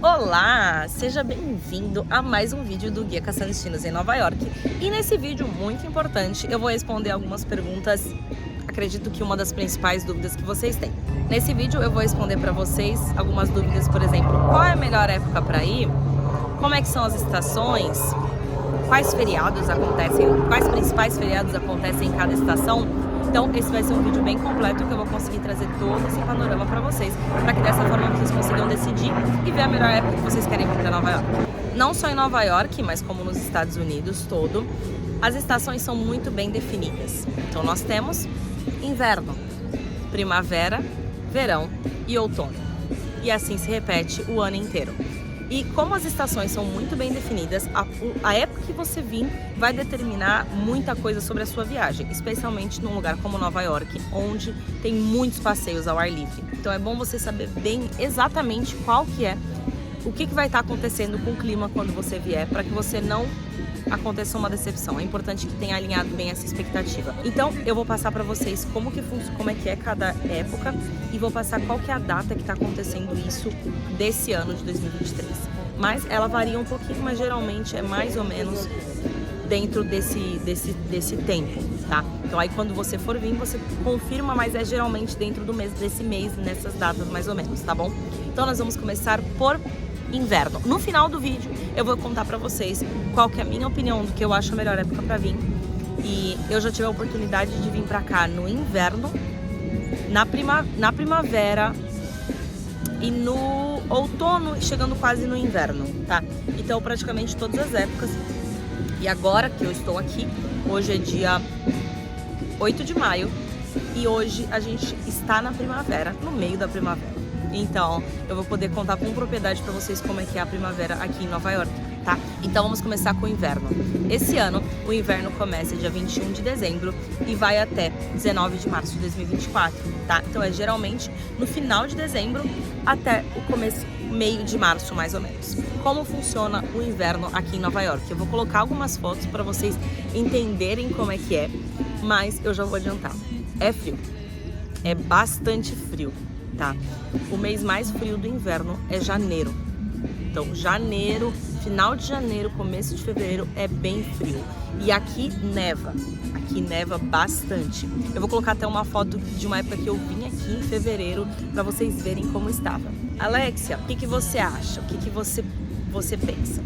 Olá, seja bem-vindo a mais um vídeo do Guia Caçando Destinos em Nova York. E nesse vídeo muito importante eu vou responder algumas perguntas, acredito que uma das principais dúvidas que vocês têm. Nesse vídeo eu vou responder para vocês algumas dúvidas, por exemplo, qual é a melhor época para ir, como é que são as estações, quais feriados acontecem, quais principais feriados acontecem em cada estação. Então esse vai ser um vídeo bem completo que eu vou conseguir trazer todo esse panorama para vocês, para que dessa forma vocês consigam decidir e ver a melhor época que vocês querem vir para Nova York. Não só em Nova York, mas como nos Estados Unidos todo, as estações são muito bem definidas. Então nós temos inverno, primavera, verão e outono. E assim se repete o ano inteiro. E como as estações são muito bem definidas, a época que você vir vai determinar muita coisa sobre a sua viagem, especialmente num lugar como Nova York, onde tem muitos passeios ao ar livre. Então é bom você saber bem exatamente o que vai estar acontecendo com o clima quando você vier, para que você não aconteça uma decepção. É importante que tenha alinhado bem essa expectativa. Então eu vou passar para vocês como é que é cada época e vou passar qual que é a data que está acontecendo isso desse ano de 2023. Mas ela varia um pouquinho, mas geralmente é mais ou menos dentro desse tempo, tá? Então aí quando você for vir, você confirma, mas é geralmente dentro desse mês, nessas datas mais ou menos, tá bom? Então nós vamos começar por inverno. No final do vídeo eu vou contar pra vocês qual que é a minha opinião do que eu acho a melhor época pra vir. E eu já tive a oportunidade de vir pra cá no inverno, na primavera e no outono, chegando quase no inverno, tá? Então praticamente todas as épocas. E agora que eu estou aqui, hoje é dia 8 de maio e hoje a gente está na primavera, no meio da primavera. Então, eu vou poder contar com propriedade para vocês como é que é a primavera aqui em Nova York, tá? Então, vamos começar com o inverno. Esse ano, o inverno começa dia 21 de dezembro e vai até 19 de março de 2024, tá? Então, é geralmente no final de dezembro até o começo, meio de março, mais ou menos. Como funciona o inverno aqui em Nova York? Eu vou colocar algumas fotos para vocês entenderem como é que é, mas eu já vou adiantar. É frio. É bastante frio. Tá? O mês mais frio do inverno é janeiro. Então, janeiro, final de janeiro, começo de fevereiro é bem frio. E aqui neva. Aqui neva bastante. Eu vou colocar até uma foto de uma época que eu vim aqui em fevereiro para vocês verem como estava. Alexia, o que você acha? O que você pensa?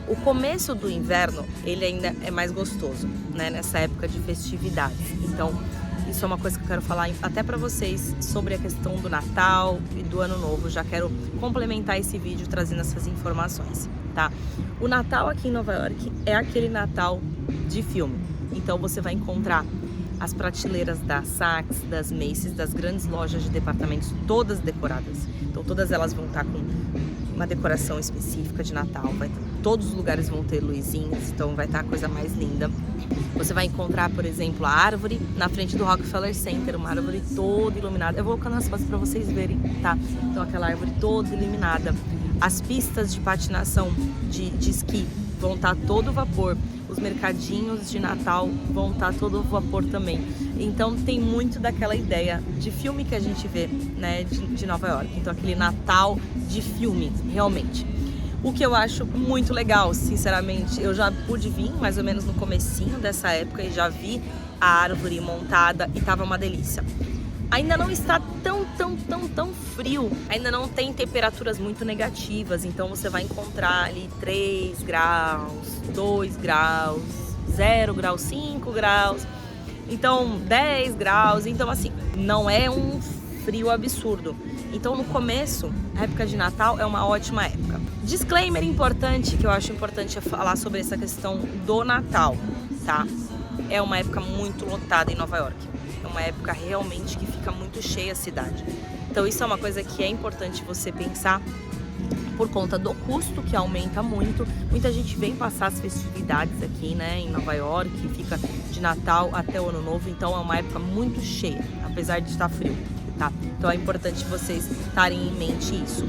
O começo do inverno, ele ainda é mais gostoso, né? Nessa época de festividades. Então, isso é uma coisa que eu quero falar até para vocês sobre a questão do Natal e do Ano Novo. Já quero complementar esse vídeo trazendo essas informações, tá? O Natal aqui em Nova York é aquele Natal de filme. Então você vai encontrar as prateleiras da Saks, das Macy's, das grandes lojas de departamentos, todas decoradas. Então todas elas vão estar com uma decoração específica de Natal. Todos os lugares vão ter luzinhas, então vai estar a coisa mais linda. Você vai encontrar, por exemplo, a árvore na frente do Rockefeller Center, uma árvore toda iluminada. Eu vou colocar nas fotos para vocês verem, tá? Então aquela árvore toda iluminada. As pistas de patinação de esqui vão estar todo vapor. Os mercadinhos de Natal vão estar todo vapor também. Então tem muito daquela ideia de filme que a gente vê, né, de Nova York. Então aquele Natal de filme, realmente. O que eu acho muito legal, sinceramente, eu já pude vir mais ou menos no comecinho dessa época e já vi a árvore montada e tava uma delícia. Ainda não está tão frio, ainda não tem temperaturas muito negativas, então você vai encontrar ali 3 graus, 2 graus, 0 graus, 5 graus, então 10 graus, então assim, não é um frio absurdo. Então no começo, a época de Natal é uma ótima época. Disclaimer importante, que eu acho importante falar sobre essa questão do Natal, tá? É uma época muito lotada em Nova York. É uma época realmente que fica muito cheia a cidade. Então isso é uma coisa que é importante você pensar por conta do custo, que aumenta muito. Muita gente vem passar as festividades aqui, né, em Nova York, fica de Natal até o Ano Novo, então é uma época muito cheia, apesar de estar frio, tá? Então é importante vocês estarem em mente isso.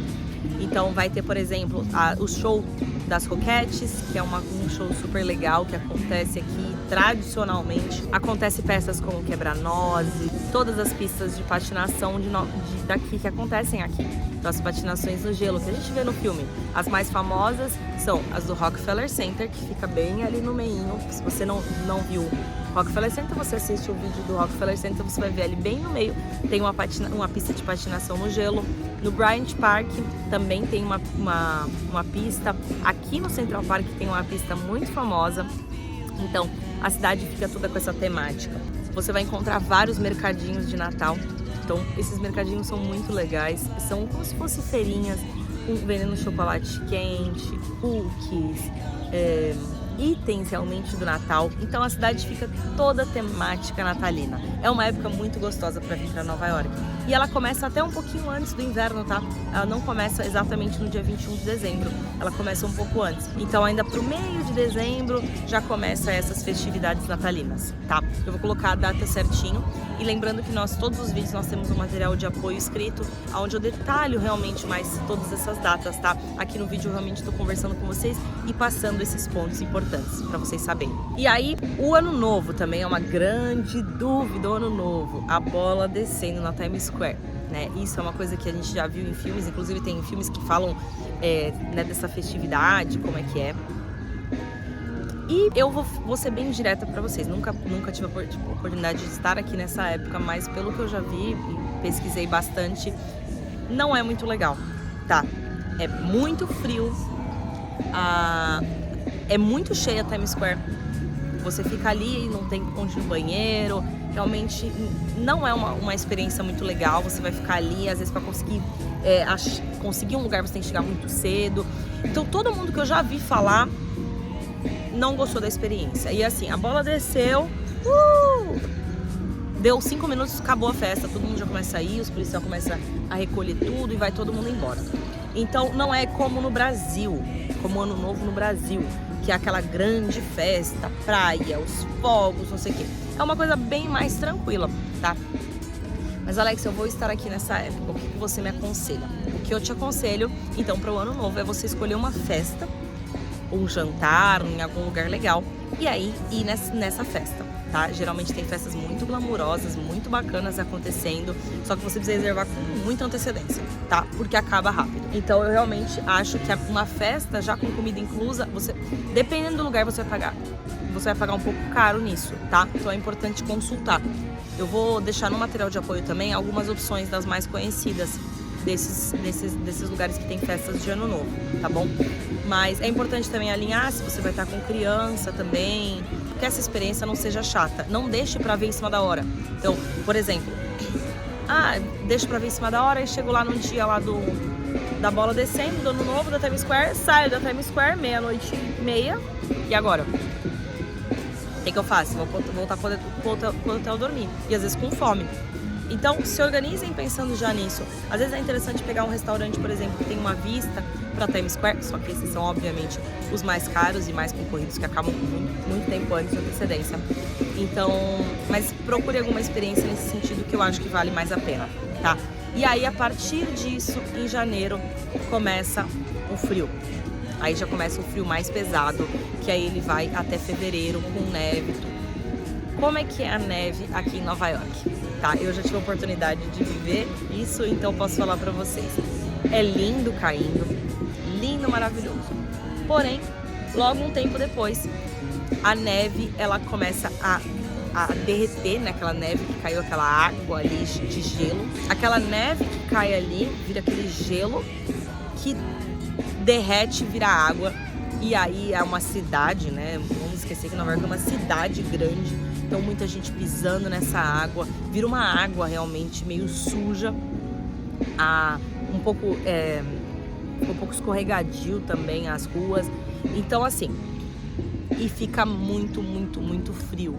Então vai ter, por exemplo, o show das Rockettes, que é um show super legal que acontece aqui tradicionalmente. Acontece peças como Quebra-Nozes, todas as pistas de patinação daqui que acontecem aqui. Então as patinações no gelo que a gente vê no filme, as mais famosas são as do Rockefeller Center, que fica bem ali no meinho. Se você não viu Rockefeller Center, você assiste o vídeo do Rockefeller Center, você vai ver ali bem no meio, tem uma pista de patinação no gelo. No Bryant Park também tem uma pista. Aqui no Central Park tem uma pista muito famosa. Então a cidade fica toda com essa temática. Você vai encontrar vários mercadinhos de Natal. Então esses mercadinhos são muito legais. São como se fossem feirinhas vendendo chocolate quente, cookies, itens realmente do Natal. Então a cidade fica toda temática natalina. É uma época muito gostosa para vir para Nova York. E ela começa até um pouquinho antes do inverno, tá? Ela não começa exatamente no dia 21 de dezembro, ela começa um pouco antes. Então ainda pro meio de dezembro já começa essas festividades natalinas, tá? Eu vou colocar a data certinho. E lembrando que todos os vídeos nós temos um material de apoio escrito, onde eu detalho realmente mais todas essas datas, tá? Aqui no vídeo eu realmente estou conversando com vocês e passando esses pontos importantes para vocês saberem. E aí, o Ano Novo também é uma grande dúvida, o Ano Novo, a bola descendo na Times Square, né? Isso é uma coisa que a gente já viu em filmes, inclusive tem filmes que falam né, dessa festividade, como é que é. E eu vou ser bem direta pra vocês, nunca tive a oportunidade de estar aqui nessa época, mas pelo que eu já vi e pesquisei bastante, não é muito legal, tá? É muito frio, é muito cheia a Times Square, você fica ali e não tem onde ir no banheiro, realmente não é uma experiência muito legal, você vai ficar ali, às vezes pra conseguir um lugar você tem que chegar muito cedo. Então todo mundo que eu já vi falar não gostou da experiência. E assim, a bola desceu, deu 5 minutos, acabou a festa, todo mundo já começa a ir, os policiais começam a recolher tudo e vai todo mundo embora. Então não é como no Brasil, como o Ano Novo no Brasil, que é aquela grande festa, praia, os fogos, não sei o quê. É uma coisa bem mais tranquila, tá? Mas Alex, eu vou estar aqui nessa época, o que você me aconselha? O que eu te aconselho, então, para o Ano Novo é você escolher uma festa, um jantar em algum lugar legal e aí ir nessa festa, tá? Geralmente tem festas muito glamourosas, muito bacanas acontecendo, só que você precisa reservar com muita antecedência, tá? Porque acaba rápido. Então eu realmente acho que uma festa já com comida inclusa, dependendo do lugar você vai pagar um pouco caro nisso, tá? Então é importante consultar. Eu vou deixar no material de apoio também algumas opções das mais conhecidas desses lugares que tem festas de Ano Novo, tá bom? Mas é importante também alinhar se você vai estar com criança também, que essa experiência não seja chata. Não deixe pra ver em cima da hora. Então, por exemplo, deixa pra ver em cima da hora e chego lá no dia lá da bola descendo, do Ano Novo, da Times Square, saio da Times Square, 00:30, e agora? O que eu faço? Vou voltar pro hotel dormir. E às vezes com fome. Então, se organizem pensando já nisso. Às vezes é interessante pegar um restaurante, por exemplo, que tem uma vista para Times Square, só que esses são, obviamente, os mais caros e mais concorridos, que acabam com muito tempo antes de antecedência. Então, mas procure alguma experiência nesse sentido que eu acho que vale mais a pena, tá? E aí, a partir disso, em janeiro, começa o frio. Aí já começa o frio mais pesado, que aí ele vai até fevereiro, com neve e tudo. Como é que é a neve aqui em Nova York? Tá, eu já tive a oportunidade de viver isso, então posso falar pra vocês. É lindo caindo, lindo, maravilhoso. Porém, logo um tempo depois, a neve, ela começa a derreter, né? Aquela neve que caiu, aquela água ali de gelo. Aquela neve que cai ali, vira aquele gelo que derrete, vira água. E aí é uma cidade, né? Vamos esquecer que Nova York é uma cidade grande. Então muita gente pisando nessa água, vira uma água realmente meio suja, um pouco escorregadio também as ruas. Então assim, e fica muito, muito, muito frio.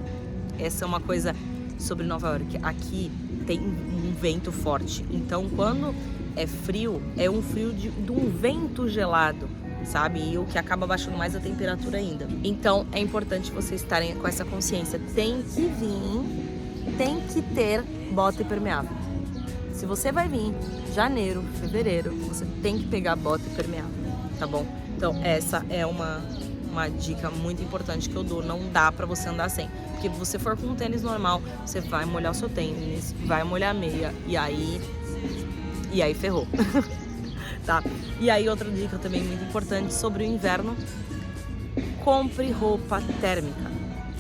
Essa é uma coisa sobre Nova York. Aqui tem um vento forte, então quando é frio, é um frio de um vento gelado, sabe? E o que acaba baixando mais a temperatura ainda. Então é importante vocês estarem com essa consciência. Tem que ter bota impermeável. Se você vai vir janeiro, fevereiro, você tem que pegar bota impermeável, tá bom? Então essa é uma uma dica muito importante que eu dou, não dá pra você andar sem. Porque se você for com um tênis normal, você vai molhar o seu tênis, vai molhar a meia, e aí ferrou. Tá? E aí outra dica também muito importante sobre o inverno, compre roupa térmica,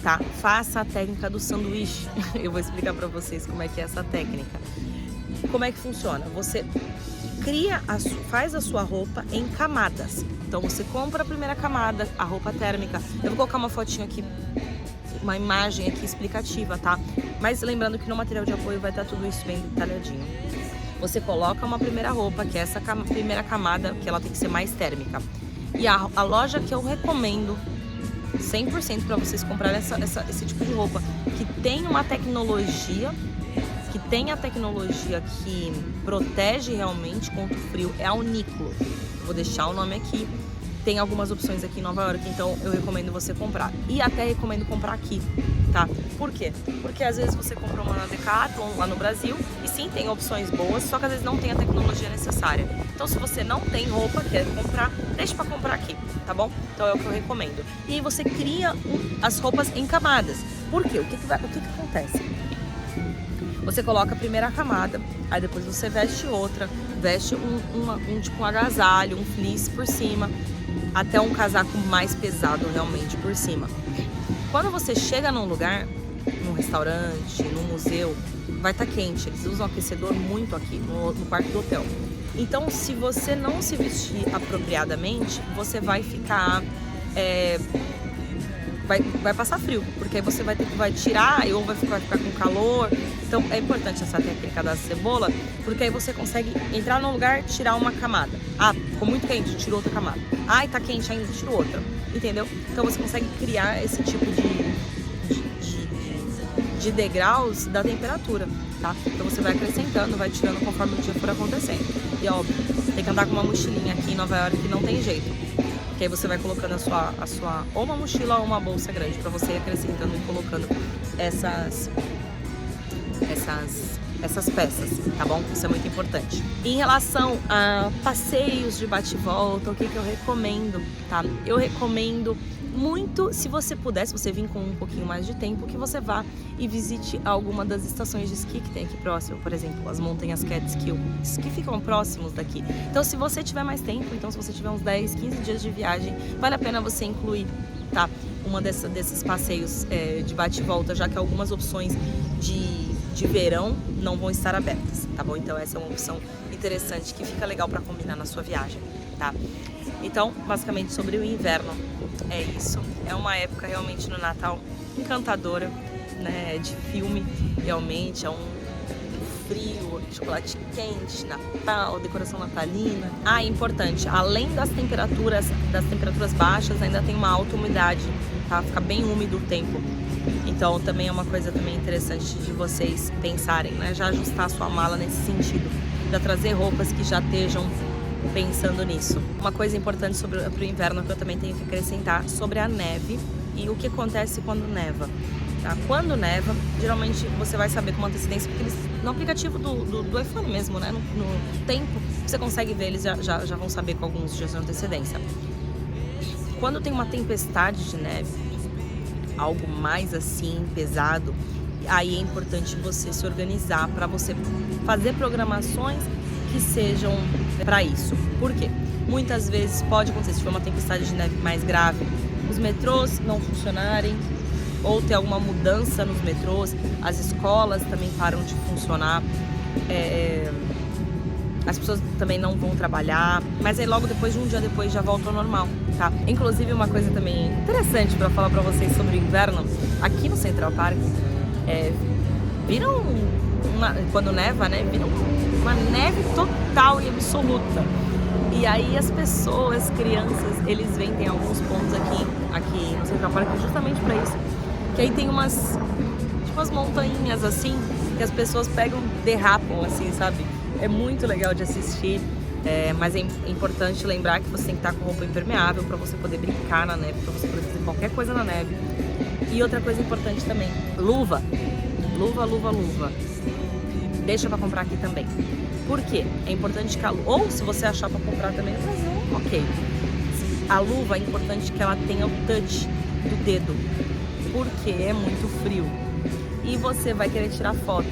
tá? Faça a técnica do sanduíche. Eu vou explicar pra vocês como é que é essa técnica. Como é que funciona? Você faz a sua roupa em camadas. Então você compra a primeira camada, a roupa térmica. Eu vou colocar uma fotinho aqui, uma imagem aqui explicativa, tá? Mas lembrando que no material de apoio vai estar tudo isso bem detalhadinho. Você coloca uma primeira roupa, que é essa primeira camada, que ela tem que ser mais térmica. E a loja que eu recomendo 100% para vocês comprarem esse tipo de roupa, que tem uma tecnologia, que protege realmente contra o frio, é a Uniqlo. Vou deixar o nome aqui. Tem algumas opções aqui em Nova York, então eu recomendo você comprar. E até recomendo comprar aqui, tá? Por quê? Porque às vezes você compra uma na Decathlon lá no Brasil, e sim, tem opções boas, só que às vezes não tem a tecnologia necessária. Então se você não tem roupa, quer comprar, deixa pra comprar aqui, tá bom? Então é o que eu recomendo. E aí você cria as roupas em camadas. Por quê? O que acontece? Você coloca a primeira camada, aí depois você veste outra, veste tipo um agasalho, um fleece por cima, até um casaco mais pesado realmente por cima. Quando você chega num lugar, num restaurante, num museu, vai estar quente. Eles usam aquecedor muito aqui no quarto do hotel. Então, se você não se vestir apropriadamente, você vai ficar... Vai passar frio, porque aí você vai tirar ou vai ficar com calor. Então é importante essa técnica da cebola, porque aí você consegue entrar num lugar, tirar uma camada. Ah, ficou muito quente, tira outra camada. Ai, tá quente ainda, tira outra. Entendeu? Então você consegue criar esse tipo de degraus da temperatura, tá? Então você vai acrescentando, vai tirando conforme o dia for acontecendo. E óbvio, tem que andar com uma mochilinha aqui em Nova York que não tem jeito. Que aí você vai colocando a sua ou uma mochila ou uma bolsa grande para você ir acrescentando e colocando essas peças, tá bom? Isso é muito importante. Em relação a passeios de bate-volta, o que eu recomendo, tá? Eu recomendo muito, se você puder, se você vir com um pouquinho mais de tempo, que você vá e visite alguma das estações de esqui que tem aqui próximo, por exemplo, as montanhas Catskill, que ficam próximos daqui. Então, se você tiver mais tempo, então se você tiver uns 10, 15 dias de viagem, vale a pena você incluir, tá? Uma desses passeios de bate-volta, já que algumas opções de verão não vão estar abertas, tá bom? Então essa é uma opção interessante que fica legal para combinar na sua viagem, tá? Então, basicamente sobre o inverno é isso. É uma época realmente no Natal encantadora, né? De filme, realmente. É um frio, chocolate quente, Natal, decoração natalina. Ah, é importante, além das temperaturas baixas, ainda tem uma alta umidade, tá? Fica bem úmido o tempo. Então também é uma coisa também interessante de vocês pensarem, né? Já ajustar a sua mala nesse sentido, já trazer roupas que já estejam pensando nisso. Uma coisa importante sobre o inverno que eu também tenho que acrescentar sobre a neve e o que acontece quando neva. Tá? Quando neva, geralmente você vai saber com uma antecedência, porque eles, no aplicativo do iPhone mesmo, né? No tempo, você consegue ver, eles já vão saber com alguns dias de antecedência. Quando tem uma tempestade de neve, algo mais assim, pesado, aí é importante você se organizar para você fazer programações que sejam para isso. Por quê? Muitas vezes pode acontecer, se for uma tempestade de neve mais grave, os metrôs não funcionarem, ou ter alguma mudança nos metrôs, as escolas também param de funcionar, as pessoas também não vão trabalhar, mas aí logo depois, um dia depois, já volta ao normal, tá? Inclusive, uma coisa também interessante para falar para vocês sobre o inverno, aqui no Central Park, quando neva, né, viram uma neve total e absoluta. E aí as pessoas, crianças, eles vêm, tem alguns pontos aqui no Central Park justamente para isso, que aí tem umas montanhas assim, que as pessoas pegam, derrapam assim, sabe? É muito legal de assistir, mas é importante lembrar que você tem que estar com roupa impermeável para você poder brincar na neve, para você poder fazer qualquer coisa na neve. E outra coisa importante também, luva. Deixa para comprar aqui também. Por quê? É importante que ou se você achar para comprar também no Brasil, ok. A luva é importante que ela tenha o touch do dedo, porque é muito frio. E você vai querer tirar foto.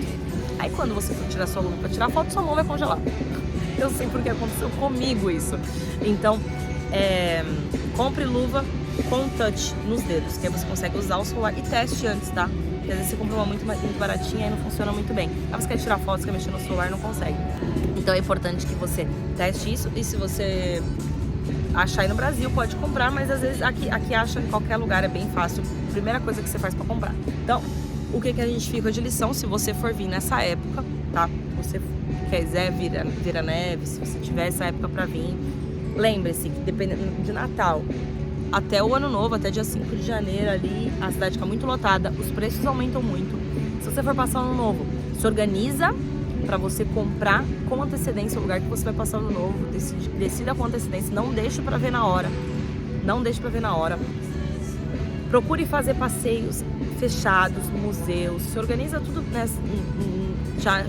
Aí quando você for tirar sua luva para tirar foto, sua mão vai congelar. Eu sei porque aconteceu comigo isso. Então, compre luva com touch nos dedos, que aí você consegue usar o celular e teste antes, tá? Porque às vezes você compra uma muito baratinha e não funciona muito bem. Aí você quer tirar foto, você quer mexer no celular, não consegue. Então é importante que você teste isso, e se você achar aí no Brasil, pode comprar, mas às vezes aqui acha em qualquer lugar, é bem fácil. Primeira coisa que você faz para comprar. Então, o que a gente fica de lição, se você for vir nessa época, tá? Se você quiser vir a neve, se você tiver essa época para vir, lembre-se que dependendo de Natal até o Ano Novo, até dia 5 de janeiro ali, a cidade fica muito lotada, os preços aumentam muito. Se você for passar o Ano Novo, se organiza para você comprar com antecedência o lugar que você vai passar o Ano Novo, decida com antecedência, não deixe para ver na hora, procure fazer passeios fechados, museus, se organiza tudo, né,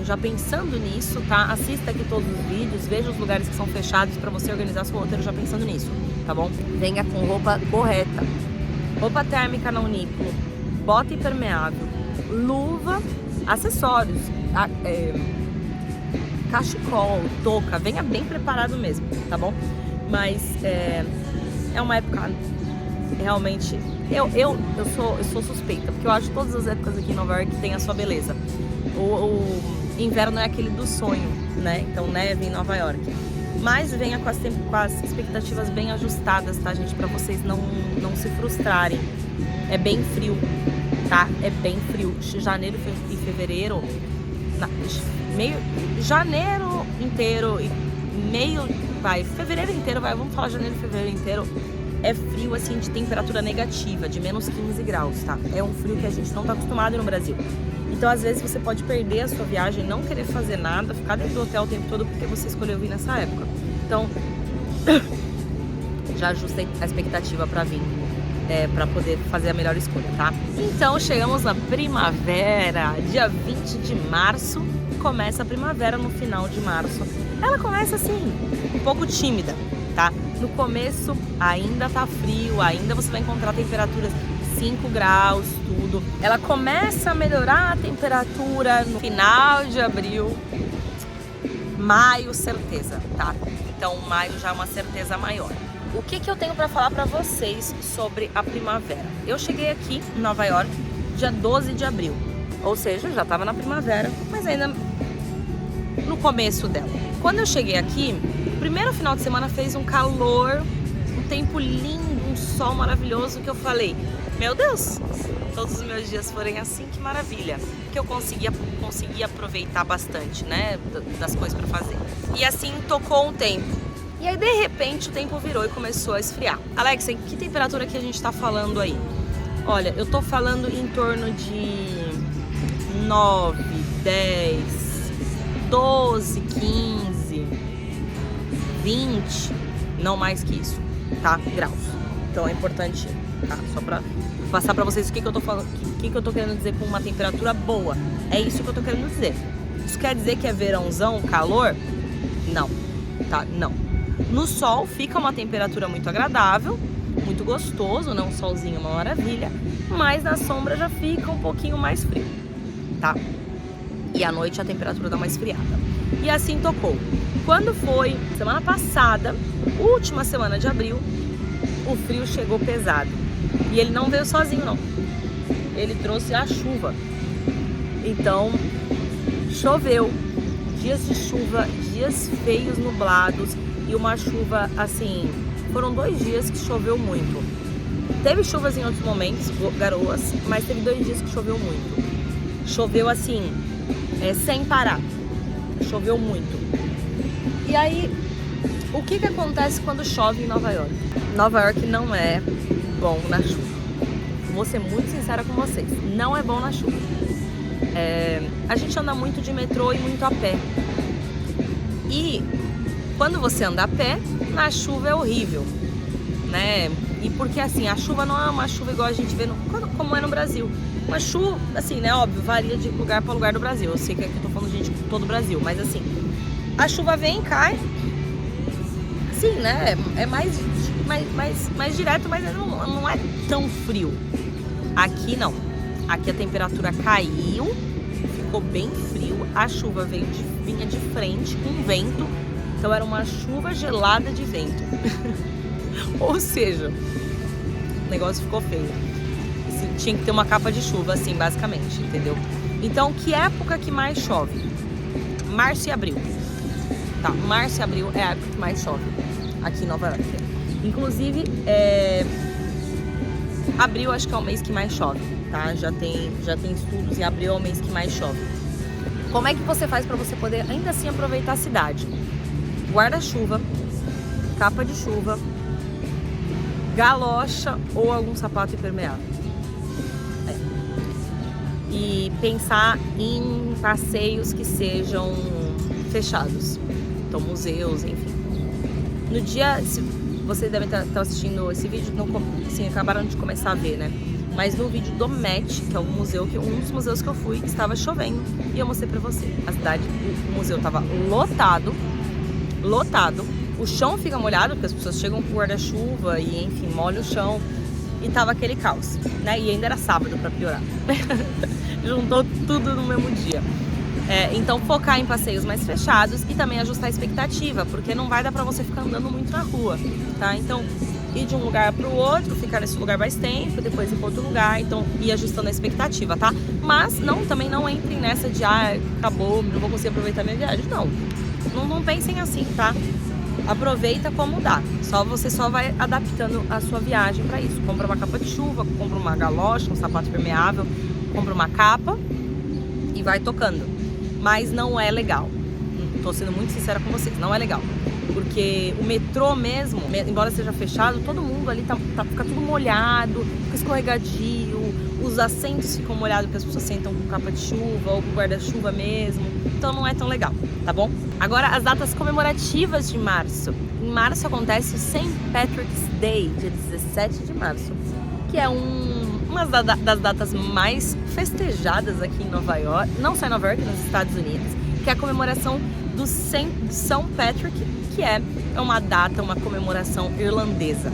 já pensando nisso, tá? Assista aqui todos os vídeos, veja os lugares que são fechados para você organizar seu roteiro já pensando nisso, tá bom? Venha com roupa correta, roupa térmica não Uniqlo, bota impermeável, luva, acessórios, cachecol, touca, venha bem preparado mesmo, tá bom? Mas é uma época realmente... Eu sou suspeita, porque eu acho que todas as épocas aqui em Nova York tem a sua beleza. O inverno é aquele do sonho, né? Então neve em Nova York. Mas venha com as expectativas bem ajustadas, tá, gente? Pra vocês não se frustrarem. É bem frio, tá? É bem frio. Janeiro e fevereiro, janeiro inteiro e fevereiro inteiro, vamos falar janeiro e fevereiro inteiro. É frio, assim, de temperatura negativa, de menos 15 graus, tá? É um frio que a gente não tá acostumado no Brasil. Então, às vezes, você pode perder a sua viagem, não querer fazer nada, ficar dentro do hotel o tempo todo porque você escolheu vir nessa época. Então, já ajustei a expectativa pra vir, pra poder fazer a melhor escolha, tá? Então, chegamos na primavera, dia 20 de março, começa a primavera no final de março. Ela começa, assim, um pouco tímida, tá? No começo ainda tá frio, ainda você vai encontrar temperaturas 5 graus, tudo. Ela começa a melhorar a temperatura no final de abril, maio, certeza, tá? Então maio já é uma certeza maior. O que eu tenho para falar para vocês sobre a primavera? Eu cheguei aqui em Nova York dia 12 de abril, ou seja, já tava na primavera, mas ainda no começo dela. Quando eu cheguei aqui, primeiro final de semana fez um calor, um tempo lindo, um sol maravilhoso, que eu falei, meu Deus, se todos os meus dias forem assim, que maravilha. Que eu consegui aproveitar bastante, né, das coisas para fazer. E assim tocou um tempo. E aí, de repente, o tempo virou e começou a esfriar. Alexa, em que temperatura que a gente tá falando aí? Olha, eu tô falando em torno de 9, 10, 12, 15... 20, não mais que isso, tá? Graus. Então é importante, tá? Só pra passar pra vocês o que eu tô falando, o que eu tô querendo dizer com uma temperatura boa. É isso que eu tô querendo dizer. Isso quer dizer que é verãozão, calor? Não, tá? Não. No sol fica uma temperatura muito agradável, muito gostoso, né? Um solzinho, uma maravilha. Mas na sombra já fica um pouquinho mais frio, tá? E à noite a temperatura dá uma esfriada. E assim tocou. Quando foi semana passada, última semana de abril, o frio chegou pesado. E ele não veio sozinho, não. Ele trouxe a chuva. Então, choveu. Dias de chuva, dias feios, nublados. E uma chuva, assim, foram 2 dias que choveu muito. Teve chuvas em outros momentos, garoas, mas teve 2 dias que choveu muito. Choveu, assim, sem parar. Choveu muito. E aí, o que acontece quando chove em Nova York? Nova York não é bom na chuva. Vou ser muito sincera com vocês, não é bom na chuva. A gente anda muito de metrô e muito a pé. E quando você anda a pé, na chuva é horrível, né? E porque assim, a chuva não é uma chuva igual a gente vê como é no Brasil. Uma chuva, assim, né, óbvio, varia de lugar para lugar do Brasil. Eu sei que aqui eu tô falando de gente de todo o Brasil, mas assim, a chuva vem, cai, assim, né? É mais direto, mas não é tão frio. Aqui não. Aqui a temperatura caiu, ficou bem frio, a chuva vinha de frente com vento, então era uma chuva gelada de vento. Ou seja, o negócio ficou feio. Tinha que ter uma capa de chuva, assim, basicamente, entendeu? Então, que época que mais chove? Março e abril. Tá, março e abril é a época que mais chove aqui em Nova York. Inclusive, abril acho que é o mês que mais chove, tá? Já tem estudos, e abril é o mês que mais chove. Como é que você faz para você poder ainda assim aproveitar a cidade? Guarda-chuva, capa de chuva, galocha ou algum sapato impermeável. E pensar em passeios que sejam fechados, então museus, enfim. No dia, se vocês devem estar assistindo esse vídeo, não, assim, acabaram de começar a ver, né? Mas no vídeo do Met, que é um dos museus que eu fui, estava chovendo e eu mostrei pra você. A cidade, o museu estava lotado, o chão fica molhado, porque as pessoas chegam com guarda-chuva e, enfim, molha o chão. E tava aquele caos, né? E ainda era sábado pra piorar. Juntou tudo no mesmo dia. Então focar em passeios mais fechados e também ajustar a expectativa, porque não vai dar pra você ficar andando muito na rua, tá? Então ir de um lugar pro outro, ficar nesse lugar mais tempo, depois ir pra outro lugar, então ir ajustando a expectativa, tá? Mas também não entrem nessa de acabou, não vou conseguir aproveitar minha viagem. Não pensem assim, tá? Aproveita como dá. Você só vai adaptando a sua viagem para isso. Compra uma capa de chuva, compra uma galocha, um sapato impermeável, compra uma capa e vai tocando. Mas não é legal. Tô sendo muito sincera com vocês, não é legal. Porque o metrô mesmo, embora seja fechado, todo mundo ali fica tudo molhado, fica escorregadio, os assentos ficam molhados porque as pessoas sentam com capa de chuva ou com guarda-chuva mesmo. Então não é tão legal, tá bom? Agora, as datas comemorativas de março. Em março acontece o St. Patrick's Day, dia 17 de março, que é uma das datas mais festejadas aqui em Nova York, não só em Nova York, nos Estados Unidos, que é a comemoração do São Patrick, que é uma data, uma comemoração irlandesa.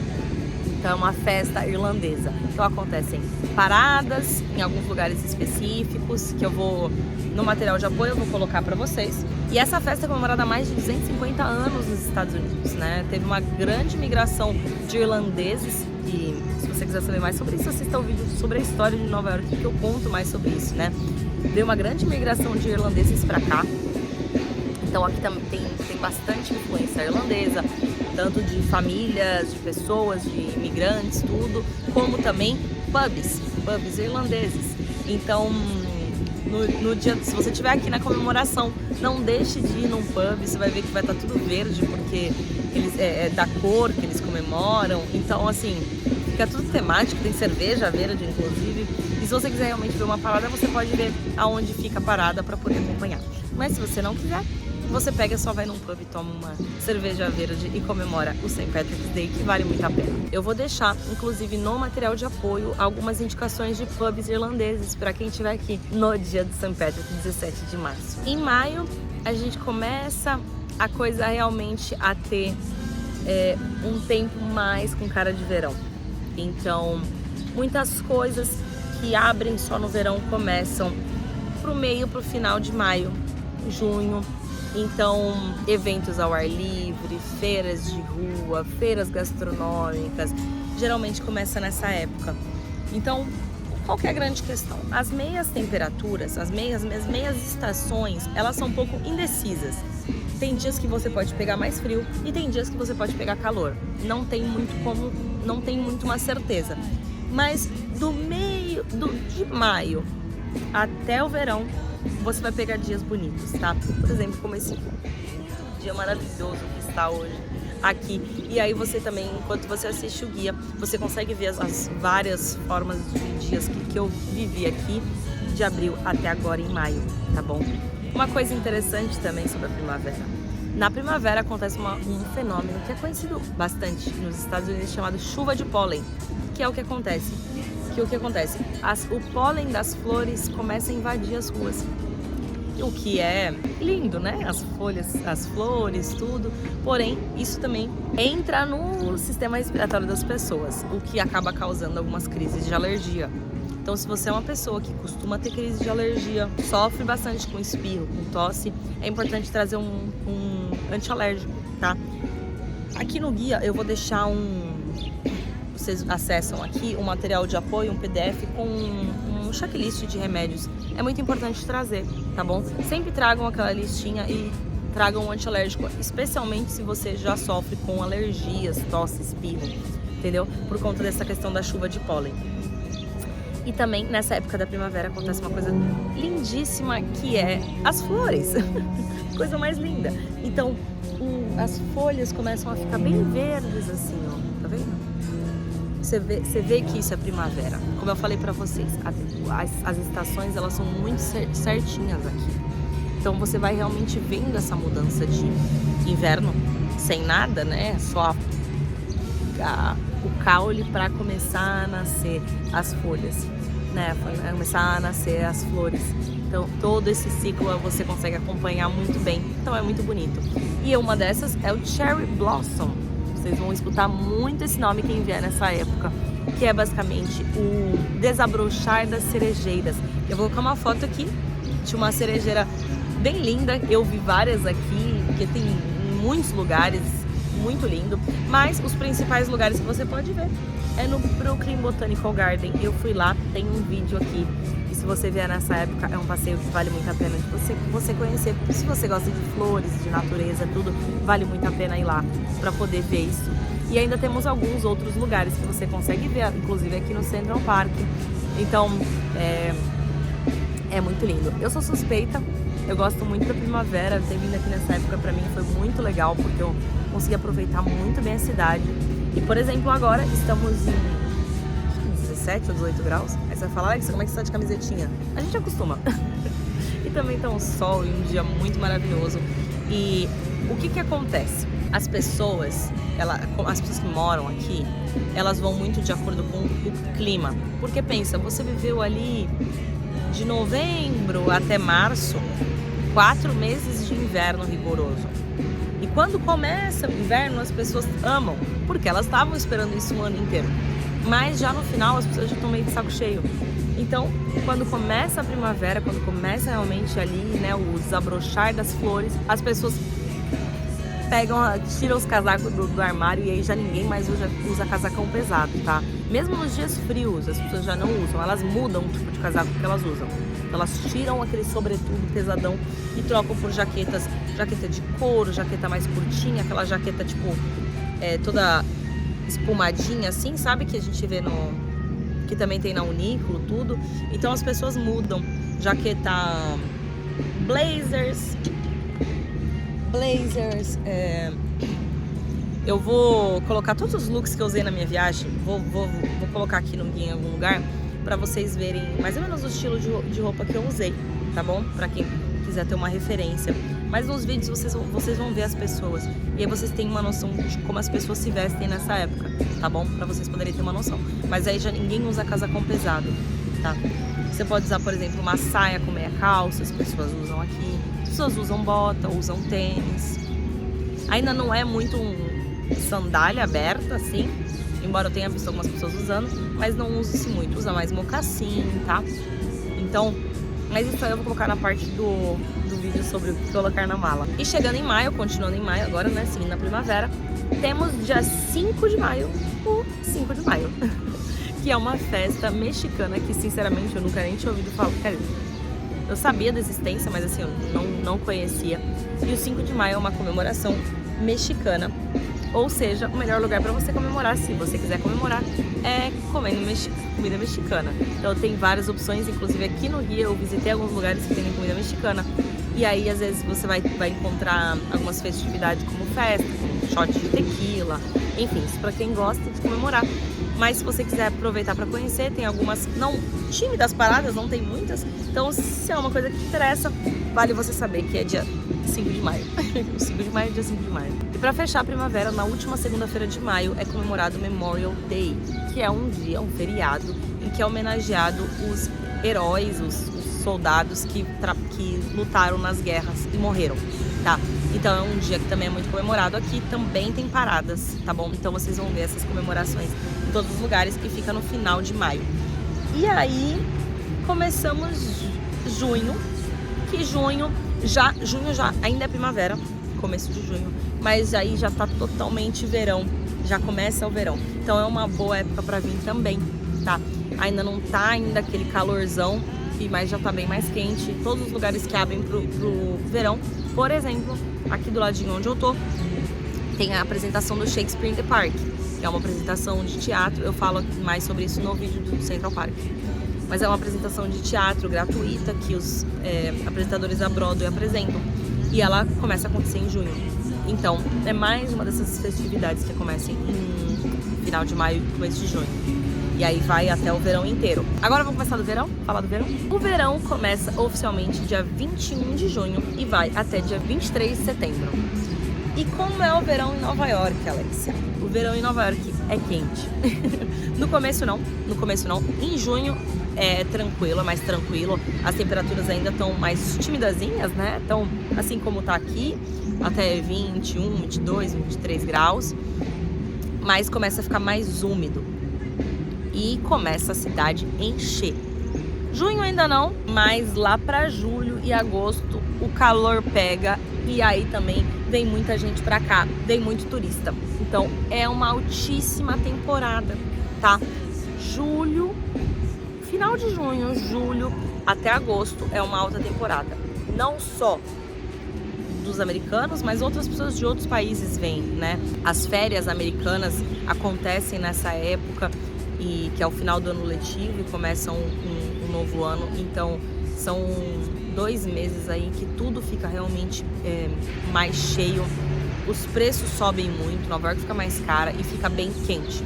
Então é uma festa irlandesa. Então acontecem paradas em alguns lugares específicos, que eu vou, no material de apoio, eu vou colocar para vocês. E essa festa é comemorada há mais de 250 anos nos Estados Unidos, né? Teve uma grande migração de irlandeses, e se você quiser saber mais sobre isso, assista o vídeo sobre a história de Nova York, que eu conto mais sobre isso, né? Deu uma grande migração de irlandeses para cá. Então aqui também tem bastante influência irlandesa, tanto de famílias, de pessoas, de imigrantes, tudo, como também pubs irlandeses. Então, no dia, se você estiver aqui na comemoração, não deixe de ir num pub, você vai ver que vai estar tudo verde, porque é da cor que eles comemoram. Então, assim, fica tudo temático, tem cerveja verde, inclusive. E se você quiser realmente ver uma parada, você pode ver aonde fica a parada para poder acompanhar. Mas se você não quiser, você pega, só vai num pub e toma uma cerveja verde e comemora o St. Patrick's Day, que vale muito a pena. Eu vou deixar, inclusive, no material de apoio, algumas indicações de pubs irlandeses para quem estiver aqui no dia do St. Patrick, 17 de março. Em maio, a gente começa a coisa realmente a ter um tempo mais com cara de verão. Então, muitas coisas que abrem só no verão começam pro final de maio, junho. Então, eventos ao ar livre, feiras de rua, feiras gastronômicas, geralmente começa nessa época. Então, qual que é a grande questão? As meias temperaturas, as meias estações, elas são um pouco indecisas. Tem dias que você pode pegar mais frio e tem dias que você pode pegar calor. Não tem muito uma certeza. Mas de maio até o verão, você vai pegar dias bonitos, tá? Por exemplo, como esse dia maravilhoso que está hoje aqui. E aí você também, enquanto você assiste o guia, você consegue ver as várias formas de dias que eu vivi aqui, de abril até agora em maio, tá bom? Uma coisa interessante também sobre a primavera. Na primavera acontece um fenômeno que é conhecido bastante nos Estados Unidos, chamado chuva de pólen, que é o que acontece. O pólen das flores começa a invadir as ruas. o que é lindo, né? As folhas, as flores, tudo. Porém, isso também entra no sistema respiratório das pessoas, o que acaba causando algumas crises de alergia. Então, se você é uma pessoa que costuma ter crise de alergia, sofre bastante com espirro, com tosse, é importante trazer um antialérgico, tá? Aqui no guia eu vou deixar vocês acessam aqui um material de apoio, um PDF com um checklist de remédios. É muito importante trazer, tá bom? Sempre tragam aquela listinha e tragam um antialérgico, especialmente se você já sofre com alergias, tosse, espirro, entendeu? Por conta dessa questão da chuva de pólen. E também nessa época da primavera acontece uma coisa lindíssima, que é as flores. Coisa mais linda. Então, as folhas começam a ficar bem verdes assim, ó. Tá vendo? Você vê que isso é primavera. Como eu falei pra vocês, as estações, elas são muito certinhas aqui. Então você vai realmente vendo essa mudança de inverno sem nada, né? Só o caule para começar a nascer as folhas, né? Para começar a nascer as flores. Então todo esse ciclo você consegue acompanhar muito bem. Então é muito bonito. E uma dessas é o Cherry Blossom. Vocês vão escutar muito esse nome quem vier nessa época, que é basicamente o desabrochar das cerejeiras. Eu vou colocar uma foto aqui de uma cerejeira bem linda. Eu vi várias aqui, porque tem em muitos lugares, muito lindo. Mas os principais lugares que você pode ver é no Brooklyn Botanical Garden. Eu fui lá, tem um vídeo aqui. E se você vier nessa época, é um passeio que vale muito a pena de você conhecer. Se você gosta de flores, de natureza, tudo, vale muito a pena ir lá para poder ver isso. E ainda temos alguns outros lugares que você consegue ver, inclusive aqui no Central Park. Então, é muito lindo. Eu sou suspeita, eu gosto muito da primavera. Ter vindo aqui nessa época para mim foi muito legal, porque eu consegui aproveitar muito bem a cidade. E, por exemplo, agora estamos em 17 ou 18 graus. Aí você vai falar, Alex, como é que você tá de camisetinha? A gente acostuma. E também tá um sol e um dia muito maravilhoso. E o que acontece? As pessoas que moram aqui, elas vão muito de acordo com o clima. Porque pensa, você viveu ali de novembro até março, 4 meses de inverno rigoroso. E quando começa o inverno, as pessoas amam, porque elas estavam esperando isso o ano inteiro. Mas já no final as pessoas já estão meio de saco cheio. Então, quando começa a primavera, quando começa realmente ali, né, o desabrochar das flores, as pessoas tiram os casacos do armário e aí já ninguém mais usa casacão pesado, tá? Mesmo nos dias frios, as pessoas já não usam, elas mudam o tipo de casaco que elas usam. Elas tiram aquele sobretudo pesadão e trocam por jaqueta de couro, jaqueta mais curtinha, aquela jaqueta tipo toda espumadinha assim, sabe? Que a gente vê que também tem na Uniqlo, tudo. Então as pessoas mudam. Jaqueta blazers. Eu vou colocar todos os looks que eu usei na minha viagem. Vou colocar aqui no guia em algum lugar pra vocês verem mais ou menos o estilo de roupa que eu usei, tá bom? Pra quem quiser ter uma referência. Mas nos vídeos vocês vão ver as pessoas. E aí vocês têm uma noção de como as pessoas se vestem nessa época, tá bom? Pra vocês poderem ter uma noção. Mas aí já ninguém usa casacão pesado, tá? Você pode usar, por exemplo, uma saia com meia calça, as pessoas usam aqui. As pessoas usam bota, usam tênis. Ainda não é muito sandália aberta, assim. Embora eu tenha visto algumas pessoas usando. Mas não usa-se muito. Usa mais mocassim, tá? Então, mas isso aí eu vou colocar na parte do vídeo sobre o que colocar na mala. E chegando em maio, continuando em maio agora, né, seguindo na primavera, temos dia 5 de maio, o 5 de maio, que é uma festa mexicana que, sinceramente, eu nunca nem tinha ouvido falar. Eu sabia da existência, mas assim, eu não conhecia. E o 5 de maio é uma comemoração mexicana, ou seja, o melhor lugar para você comemorar, se você quiser comemorar, é comendo comida mexicana. Então tem várias opções, inclusive aqui no guia eu visitei alguns lugares que tem comida mexicana. E aí às vezes você vai encontrar algumas festividades como festa, como shot de tequila, enfim, isso para quem gosta de comemorar. Mas se você quiser aproveitar para conhecer, tem algumas, não tímidas paradas, não tem muitas. Então se é uma coisa que te interessa, vale você saber que é dia 5 de maio. 5 de maio é dia 5 de maio. E para fechar a primavera, na última segunda-feira de maio é comemorado o Memorial Day, que é um dia, um feriado, em que é homenageado os heróis, os soldados que lutaram nas guerras e morreram, tá? Então é um dia que também é muito comemorado aqui, também tem paradas, tá bom? Então vocês vão ver essas comemorações em todos os lugares e fica no final de maio. E aí começamos junho, que junho já ainda é primavera, começo de junho, mas aí já tá totalmente verão, já começa o verão. Então é uma boa época para vir também, tá? Ainda não tá ainda aquele calorzão, mas já tá bem mais quente. Todos os lugares que abrem pro verão, por exemplo, aqui do ladinho onde eu tô, tem a apresentação do Shakespeare in the Park, que é uma apresentação de teatro. Eu falo mais sobre isso no vídeo do Central Park. Mas é uma apresentação de teatro gratuita que os apresentadores da Broadway apresentam. E ela começa a acontecer em junho. Então, é mais uma dessas festividades que começam em final de maio e começo de junho. E aí vai até o verão inteiro. Agora vamos começar do verão? Falar do verão? O verão começa oficialmente dia 21 de junho e vai até dia 23 de setembro. E como é o verão em Nova York, Alexia? O verão em Nova York é quente. No começo não. Em junho é tranquilo, é mais tranquilo. As temperaturas ainda estão mais timidazinhas, né? Então, assim como tá aqui, até 21, 22, 23 graus. Mas começa a ficar mais úmido. E começa a cidade encher. Junho ainda não, mas lá para julho e agosto o calor pega e aí também vem muita gente para cá, vem muito turista. Então é uma altíssima temporada, tá? Julho, final de junho, julho até agosto é uma alta temporada. Não só dos americanos, mas outras pessoas de outros países vêm, né? As férias americanas acontecem nessa época, e que é o final do ano letivo e começa um novo ano. Então são 2 meses aí que tudo fica realmente mais cheio, os preços sobem muito, Nova York fica mais cara e fica bem quente.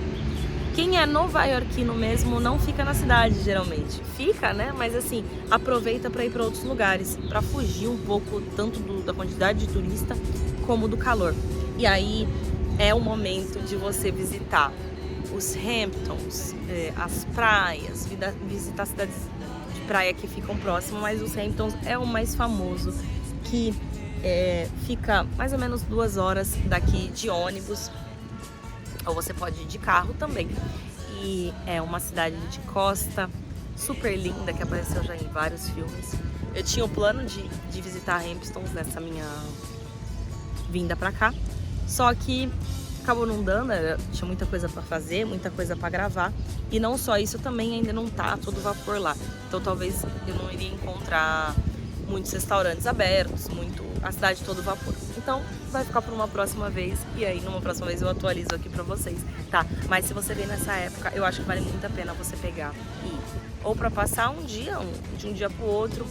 Quem é nova-iorquino mesmo não fica na cidade geralmente, fica, né? Mas assim, aproveita para ir para outros lugares, para fugir um pouco tanto da quantidade de turista como do calor. E aí é o momento de você visitar os Hamptons, as praias, visitar cidades de praia que ficam próximas, mas os Hamptons é o mais famoso, que fica mais ou menos 2 horas daqui de ônibus, ou você pode ir de carro também. E é uma cidade de costa, super linda, que apareceu já em vários filmes. Eu tinha o plano de visitar Hamptons nessa minha vinda pra cá, só que acabou não dando, tinha muita coisa para fazer, muita coisa para gravar. E não só isso, também ainda não tá todo vapor lá. Então talvez eu não iria encontrar muitos restaurantes abertos, a cidade todo vapor. Então vai ficar por uma próxima vez, e aí numa próxima vez eu atualizo aqui para vocês, tá? Mas se você vem nessa época, eu acho que vale muito a pena você pegar e ir. Ou para passar um dia, de um dia pro outro,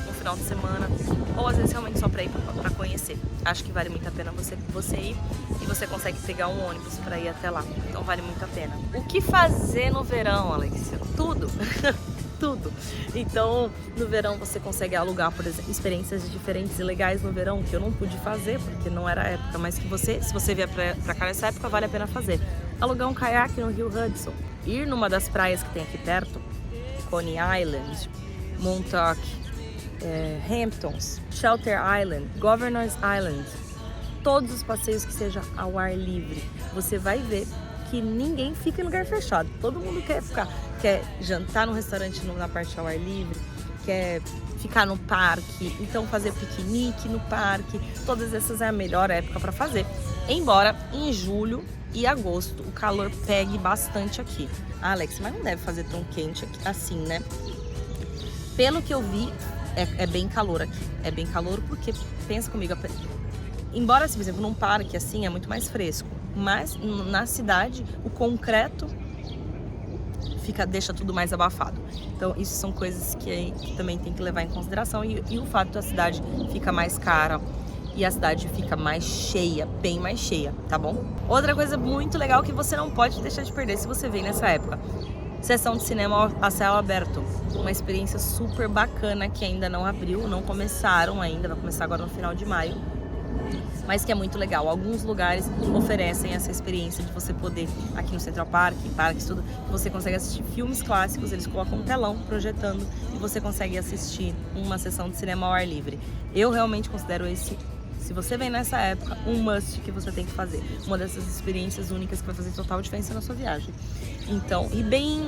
um final de semana, ou às vezes realmente só para ir para conhecer. Acho que vale muito a pena você ir, e você consegue pegar um ônibus para ir até lá. Então vale muito a pena. O que fazer no verão, Alexia? Tudo. Tudo. Então, no verão você consegue alugar, por exemplo, experiências diferentes e legais no verão, que eu não pude fazer porque não era a época, mas que se você vier pra cá nessa época, vale a pena fazer. Alugar um caiaque no Rio Hudson, ir numa das praias que tem aqui perto, Coney Island, Montauk, Hamptons, Shelter Island, Governor's Island, todos os passeios que sejam ao ar livre. Você vai ver que ninguém fica em lugar fechado, todo mundo quer jantar num restaurante na parte ao ar livre, quer ficar no parque, então fazer piquenique no parque. Todas essas é a melhor época para fazer, embora em julho e agosto o calor pegue bastante aqui. Ah, Alex, mas não deve fazer tão quente aqui, assim, né? Pelo que eu vi, é bem calor aqui, é bem calor porque, pensa comigo, embora, por exemplo, num parque assim é muito mais fresco, mas na cidade o concreto deixa tudo mais abafado. Então isso são coisas que também tem que levar em consideração, e o fato da cidade fica mais cara e a cidade fica mais cheia, bem mais cheia, tá bom? Outra coisa muito legal que você não pode deixar de perder se você vem nessa época: sessão de cinema a céu aberto. Uma experiência super bacana que ainda não abriu, não começaram ainda, vai começar agora no final de maio. mas que é muito legal. Alguns lugares oferecem essa experiência de você poder, aqui no Central Park, em parques, tudo, você consegue assistir filmes clássicos, eles colocam um telão projetando e você consegue assistir uma sessão de cinema ao ar livre. Eu realmente considero esse, se você vem nessa época, um must que você tem que fazer. Uma dessas experiências únicas que vai fazer total diferença na sua viagem. Então, e bem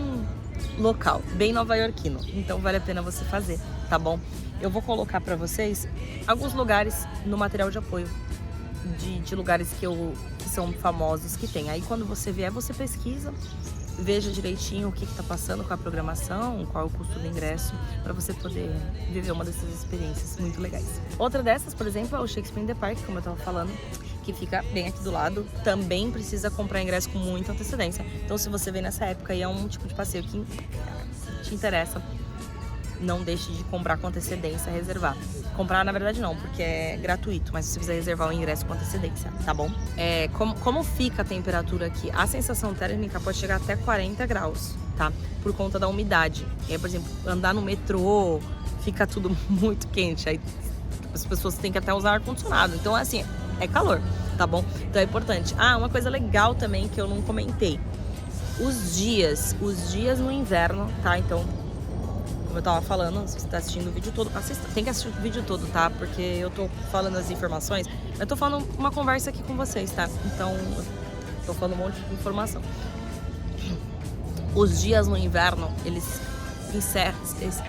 local, bem nova-iorquino. Então vale a pena você fazer, tá bom? Eu vou colocar pra vocês alguns lugares no material de apoio. De lugares que são famosos que tem. Aí quando você vier, você pesquisa, veja direitinho o que tá passando com a programação, qual é o custo do ingresso, para você poder viver uma dessas experiências muito legais. Outra dessas, por exemplo, é o Shakespeare in the Park, como eu tava falando, que fica bem aqui do lado. Também precisa comprar ingresso com muita antecedência. Então se você vem nessa época e é um tipo de passeio que te interessa, não deixe de comprar com antecedência, reservar. Comprar, na verdade, não, porque é gratuito, mas você precisa reservar o ingresso com antecedência, tá bom? Como fica a temperatura aqui? A sensação térmica pode chegar até 40 graus, tá? Por conta da umidade. E aí, por exemplo, andar no metrô, fica tudo muito quente. Aí as pessoas têm que até usar ar-condicionado. Então, assim, é calor, tá bom? Então é importante. Ah, uma coisa legal também que eu não comentei. Os dias no inverno, tá? Então, como eu tava falando, se você tá assistindo o vídeo todo, assista, tem que assistir o vídeo todo, tá? Porque eu tô falando as informações, eu tô falando uma conversa aqui com vocês, tá? Então, eu tô falando um monte de informação. Os dias no inverno, eles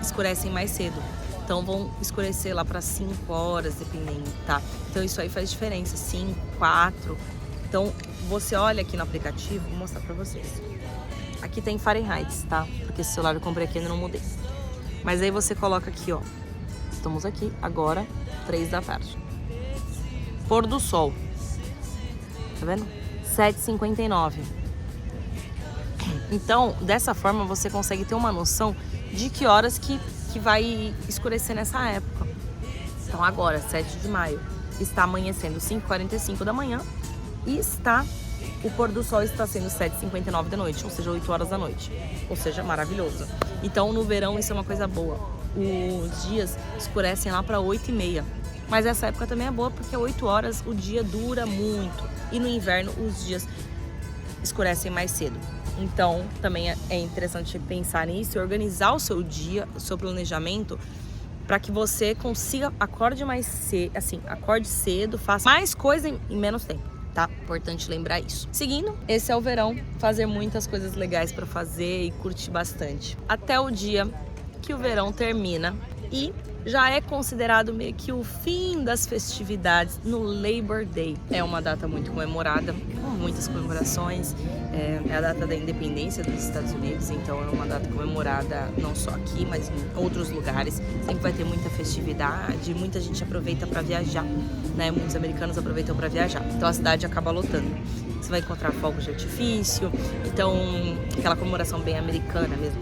escurecem mais cedo. Então, vão escurecer lá pra 5 horas, dependendo, tá? Então, isso aí faz diferença, 5, 4. Então, você olha aqui no aplicativo, vou mostrar pra vocês. Aqui tem Fahrenheit, tá? Porque esse celular eu comprei aqui e ainda não mudei. Mas aí você coloca aqui, ó. Estamos aqui agora, 3 da tarde. Pôr do sol. Tá vendo? 7h59. Então, dessa forma, você consegue ter uma noção de que horas que vai escurecer nessa época. Então, agora, 7 de maio, está amanhecendo 5h45 da manhã e o pôr do sol está sendo 7h59 da noite, ou seja, 8 horas da noite. Ou seja, maravilhoso. Então, no verão, isso é uma coisa boa. Os dias escurecem lá para 8h30. Mas essa época também é boa, porque 8 horas o dia dura muito. E no inverno, os dias escurecem mais cedo. Então, também é interessante pensar nisso e organizar o seu dia, o seu planejamento, para que você consiga, acorde cedo, faça mais coisa em menos tempo. Tá? Importante lembrar isso. Seguindo, esse é o verão, fazer muitas coisas legais para fazer e curtir bastante. Até o dia que o verão termina e já é considerado meio que o fim das festividades no Labor Day. É uma data muito comemorada, com muitas comemorações. É a data da independência dos Estados Unidos, então é uma data comemorada não só aqui, mas em outros lugares. Sempre vai ter muita festividade, muita gente aproveita para viajar, né? Muitos americanos aproveitam para viajar, então a cidade acaba lotando. Você vai encontrar fogos de artifício, então aquela comemoração bem americana mesmo,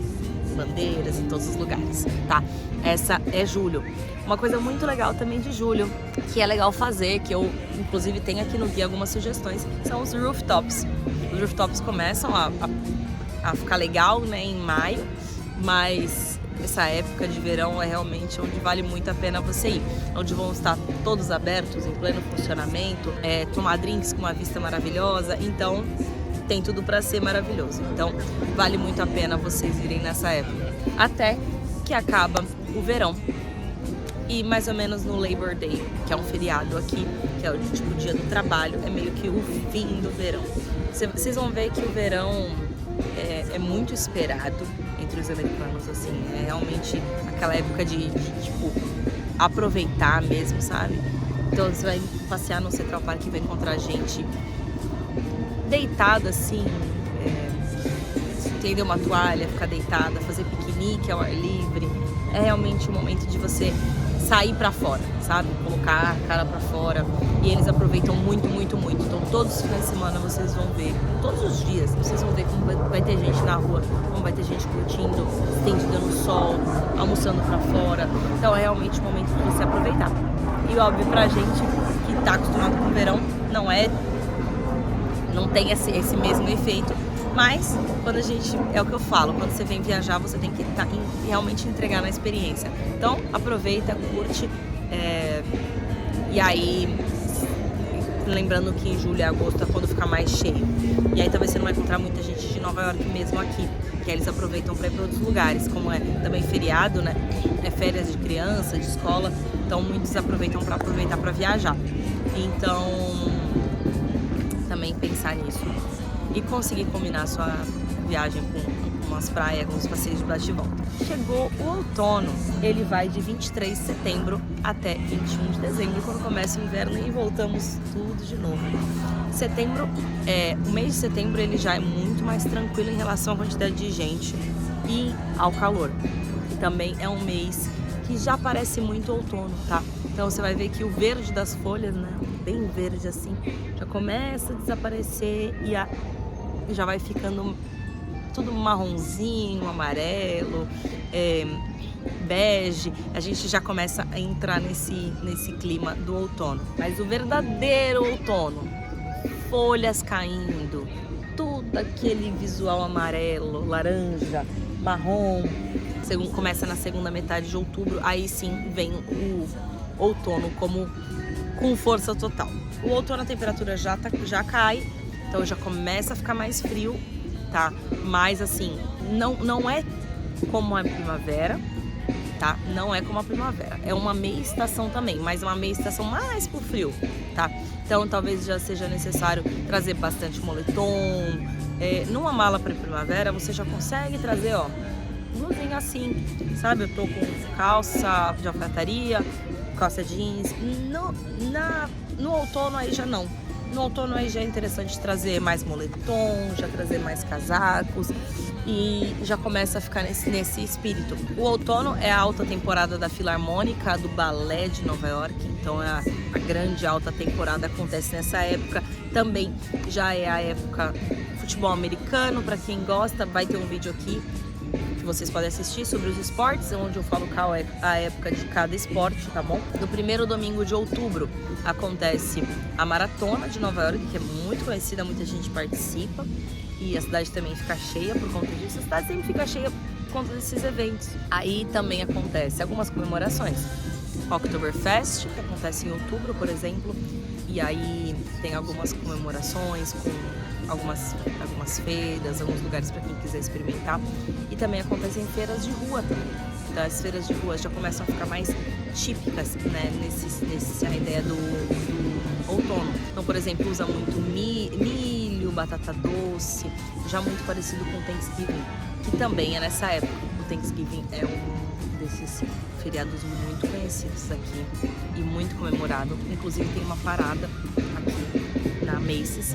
bandeiras em todos os lugares, tá? Essa é julho. Uma coisa muito legal também de julho, que é legal fazer, que eu inclusive tenho aqui no guia algumas sugestões, são os rooftops. Os rooftops começam a ficar legal, né, em maio, mas essa época de verão é realmente onde vale muito a pena você ir, onde vão estar todos abertos, em pleno funcionamento, tomar drinks com uma vista maravilhosa, então tem tudo para ser maravilhoso. Então vale muito a pena vocês irem nessa época, até que acaba o verão. E mais ou menos no Labor Day, que é um feriado aqui, que é o tipo dia do trabalho, é meio que o fim do verão. Vocês vão ver que o verão é muito esperado entre os americanos, assim, é realmente aquela época de tipo, aproveitar mesmo, sabe? Então você vai passear no Central Park e vai encontrar gente deitada assim, estender uma toalha, ficar deitada, fazer piquenique ao ar livre. É realmente um momento de você sair pra fora, sabe? Colocar a cara pra fora. E eles aproveitam muito, muito, muito. Então todos os finais de semana vocês vão ver, todos os dias, vocês vão ver como vai ter gente na rua, como vai ter gente curtindo, estendida no sol, almoçando pra fora. Então é realmente um momento de você aproveitar. E óbvio, pra gente que tá acostumado com o verão, não tem esse mesmo efeito. Mas, quando é o que eu falo, quando você vem viajar, você tem que realmente entregar na experiência. Então, aproveita, curte, e aí, lembrando que em julho e agosto é quando fica mais cheio. E aí talvez você não vai encontrar muita gente de Nova York mesmo aqui, que aí eles aproveitam para ir para outros lugares, como é também feriado, né? É férias de criança, de escola, então muitos aproveitam para viajar. Então, também pensar nisso e conseguir combinar a sua viagem com umas praias, com os passeios de bate e volta. Chegou o outono, ele vai de 23 de setembro até 21 de dezembro, quando começa o inverno e voltamos tudo de novo. Setembro, o mês de setembro ele já é muito mais tranquilo em relação à quantidade de gente e ao calor. E também é um mês que já parece muito outono, tá? Então você vai ver que o verde das folhas, né, bem verde assim, já começa a desaparecer e já vai ficando tudo marronzinho, amarelo, bege. A gente já começa a entrar nesse clima do outono. Mas o verdadeiro outono, folhas caindo, tudo aquele visual amarelo, laranja, marrom, começa na segunda metade de outubro, aí sim vem o outono com força total. O outono a temperatura já cai, então já começa a ficar mais frio, tá? Mas assim, não é como a primavera, tá? Não é como a primavera. É uma meia estação também, mas uma meia estação mais pro frio, tá? Então talvez já seja necessário trazer bastante moletom. Numa mala para primavera você já consegue trazer, ó, blusinha assim, sabe? Eu tô com calça de alfaiataria, calça jeans. No outono aí já não. No outono aí já é interessante trazer mais moletom, já trazer mais casacos e já começa a ficar nesse espírito. O outono é a alta temporada da Filarmônica, do Balé de Nova York, então a grande alta temporada acontece nessa época. Também já é a época futebol americano, para quem gosta, vai ter um vídeo aqui que vocês podem assistir sobre os esportes, onde eu falo qual é a época de cada esporte, tá bom? No primeiro domingo de outubro acontece a Maratona de Nova York, que é muito conhecida, muita gente participa e a cidade também fica cheia por conta disso. A cidade sempre fica cheia por conta desses eventos. Aí também acontece algumas comemorações. Oktoberfest, que acontece em outubro, por exemplo, e aí tem algumas comemorações com algumas feiras, alguns lugares para quem quiser experimentar. E também acontecem feiras de rua também. Então as feiras de rua já começam a ficar mais típicas, né, nessa ideia do outono. Então, por exemplo, usa muito milho, batata doce, já muito parecido com o Thanksgiving, que também é nessa época. O Thanksgiving é um desses feriados muito conhecidos aqui e muito comemorado. Inclusive tem uma parada aqui na Macy's,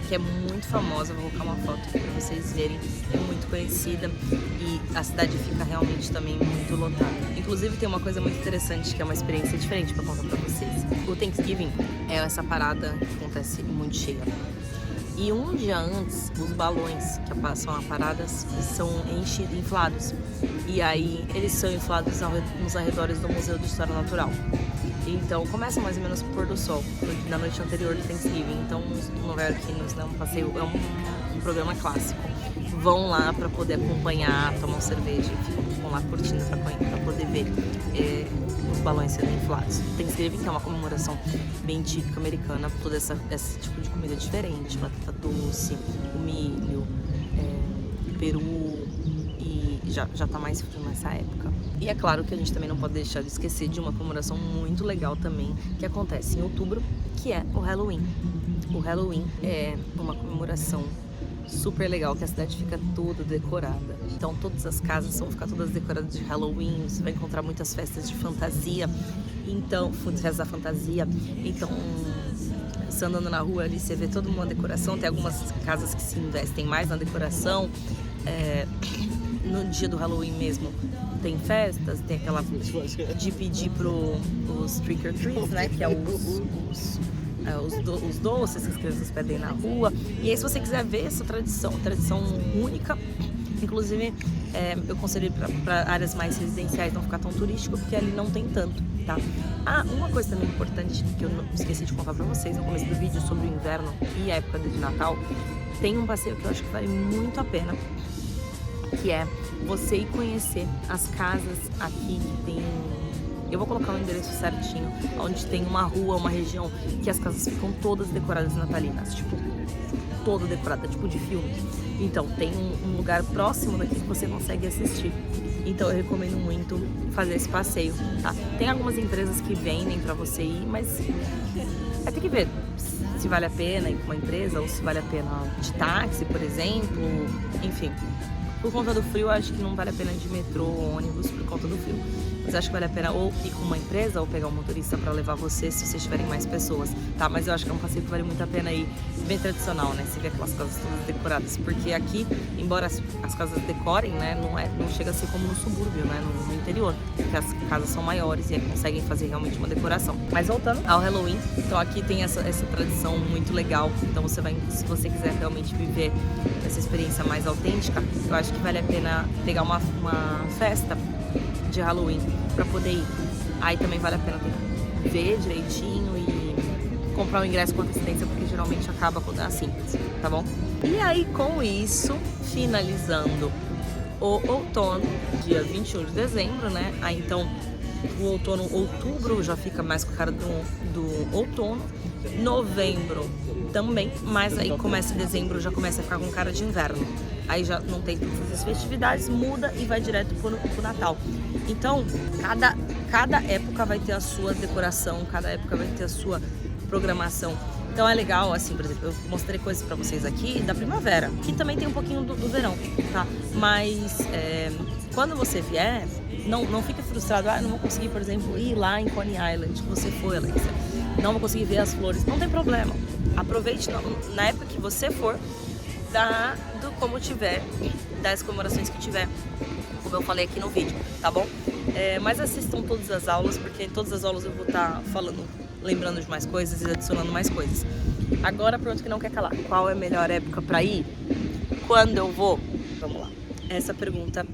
que é muito famosa, vou colocar uma foto aqui pra vocês verem, é muito conhecida e a cidade fica realmente também muito lotada. Inclusive tem uma coisa muito interessante, que é uma experiência diferente pra contar pra vocês. O Thanksgiving é essa parada que acontece muito cheia. E um dia antes, os balões que passam a parada são inflados. E aí eles são inflados nos arredores do Museu de História Natural. Então começa mais ou menos por pôr do sol, na noite anterior do Thanksgiving. Então os nova-iorquinos, né, um passeio, é um programa clássico. Vão lá para poder acompanhar, tomar uma cerveja e ficam lá curtindo para poder ver os balões sendo inflados. Thanksgiving, que é uma comemoração bem típica americana, todo esse tipo de comida diferente, batata doce, o milho, peru, e já tá mais frio nessa época. E é claro que a gente também não pode deixar de esquecer de uma comemoração muito legal também, que acontece em outubro, que é o Halloween. O Halloween é uma comemoração super legal, que a cidade fica toda decorada. Então todas as casas vão ficar todas decoradas de Halloween, você vai encontrar muitas festas de fantasia, então, festas da fantasia. Então, você andando na rua ali, você vê toda uma decoração, tem algumas casas que se investem mais na decoração. No dia do Halloween mesmo tem festas, tem aquela de pedir os trick or treats, né, que é os doces que as crianças pedem na rua. E aí, se você quiser ver essa tradição única, inclusive eu conselho para áreas mais residenciais, não ficar tão turístico, porque ali não tem tanto, tá? Uma coisa também importante que eu esqueci de contar para vocês no começo do vídeo sobre o inverno e a época de Natal, tem um passeio que eu acho que vale muito a pena, que é você ir conhecer as casas aqui que tem Eu vou colocar o endereço certinho, onde tem uma rua, uma região que as casas ficam todas decoradas natalinas, tipo, toda decorada, tipo de filme. Então, tem um lugar próximo daqui que você consegue assistir. Então, eu recomendo muito fazer esse passeio, tá? Tem algumas empresas que vendem pra você ir, mas vai ter que ver se vale a pena ir com uma empresa ou se vale a pena de táxi, por exemplo, enfim. Por conta do frio, eu acho que não vale a pena de metrô ou ônibus por conta do frio. Mas acho que vale a pena ou ir com uma empresa ou pegar um motorista pra levar você se vocês tiverem mais pessoas, tá? Mas eu acho que é um passeio que vale muito a pena ir, bem tradicional, né? Você vê aquelas casas todas decoradas, porque aqui, embora as casas decorem, né, não chega a ser como no subúrbio, né, no interior, porque as casas são maiores e aí conseguem fazer realmente uma decoração. Mas voltando ao Halloween, então aqui tem essa tradição muito legal, então você vai, se você quiser realmente viver essa experiência mais autêntica, eu acho que vale a pena pegar uma festa de Halloween pra poder ir. Aí também vale a pena ver direitinho e comprar o ingresso com antecedência, porque geralmente acaba quando é assim, tá bom? E aí com isso, finalizando o outono, dia 21 de dezembro, né? Aí então o outono, outubro já fica mais com a cara do outono, novembro também, mas aí começa dezembro, já começa a ficar com cara de inverno. Aí já não tem todas as festividades, muda e vai direto pro Natal. Então, cada época vai ter a sua decoração, cada época vai ter a sua programação. Então é legal, assim, por exemplo, eu mostrei coisas pra vocês aqui da primavera, que também tem um pouquinho do verão, tá? Mas quando você vier, não fique frustrado, não vou conseguir, por exemplo, ir lá em Coney Island, que você foi, Alexia. Não vou conseguir ver as flores, não tem problema. Aproveite na época que você for, como tiver, das comemorações que tiver, como eu falei aqui no vídeo, tá bom? Mas assistam todas as aulas, porque em todas as aulas eu vou estar falando, lembrando de mais coisas e adicionando mais coisas. Agora, pronto, que não quer calar. Qual é a melhor época pra ir? Quando eu vou? Vamos lá. Essa pergunta,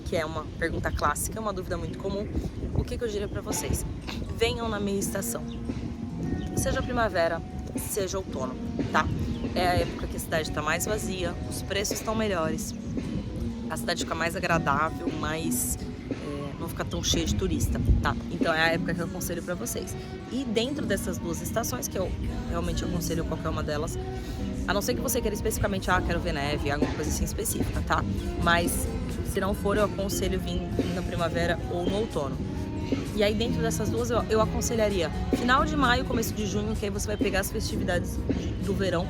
que é uma pergunta clássica, é uma dúvida muito comum. O que eu diria pra vocês? Venham na meia estação. Seja primavera, seja outono, tá? É a época que a cidade está mais vazia, os preços estão melhores, a cidade fica mais agradável, não fica tão cheia de turista, tá? Então é a época que eu aconselho pra vocês. E dentro dessas duas estações, que eu realmente aconselho qualquer uma delas, a não ser que você queira especificamente, quero ver neve, alguma coisa assim específica, tá? Mas se não for, eu aconselho vir na primavera ou no outono. E aí dentro dessas duas eu aconselharia final de maio, começo de junho, que aí você vai pegar as festividades do verão,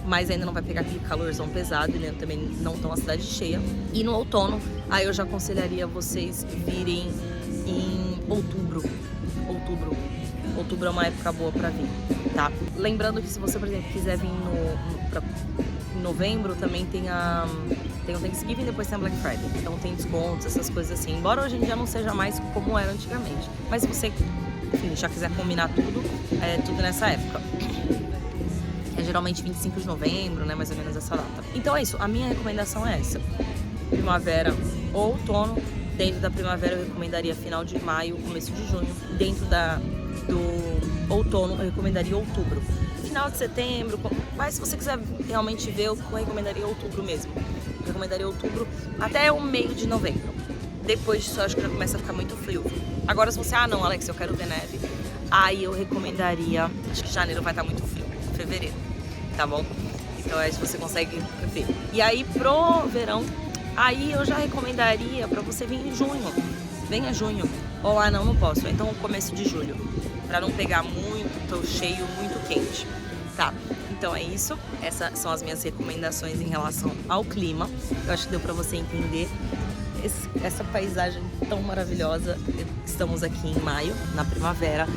mas ainda não vai pegar aquele calorzão pesado, né? Também não tão a cidade cheia. E no outono, aí eu já aconselharia vocês virem em outubro. Outubro é uma época boa pra vir, tá? Lembrando que se você, por exemplo, quiser vir em novembro, também tem o Thanksgiving e depois tem a Black Friday. Então tem descontos, essas coisas assim. Embora hoje em dia não seja mais como era antigamente. Mas se você, enfim, já quiser combinar tudo, tudo nessa época. É geralmente 25 de novembro, né? Mais ou menos essa data. Então é isso, a minha recomendação é essa. Primavera ou outono. Dentro da primavera eu recomendaria final de maio, começo de junho. Dentro do outono eu recomendaria outubro. Final de setembro, mas se você quiser realmente ver, eu recomendaria outubro mesmo. Eu recomendaria outubro até o meio de novembro. Depois disso eu acho que já começa a ficar muito frio. Agora se você, não, Alex, eu quero ver neve, aí eu recomendaria, acho que janeiro vai estar muito frio, fevereiro, tá bom? Então aí você consegue ver. E aí pro verão, aí eu já recomendaria pra você vir em junho. Venha junho. Ou não posso. Então começo de julho. Pra não pegar muito cheio, muito quente. Tá, então é isso. Essas são as minhas recomendações em relação ao clima. Eu acho que deu pra você entender essa paisagem tão maravilhosa. Estamos aqui em maio, na primavera.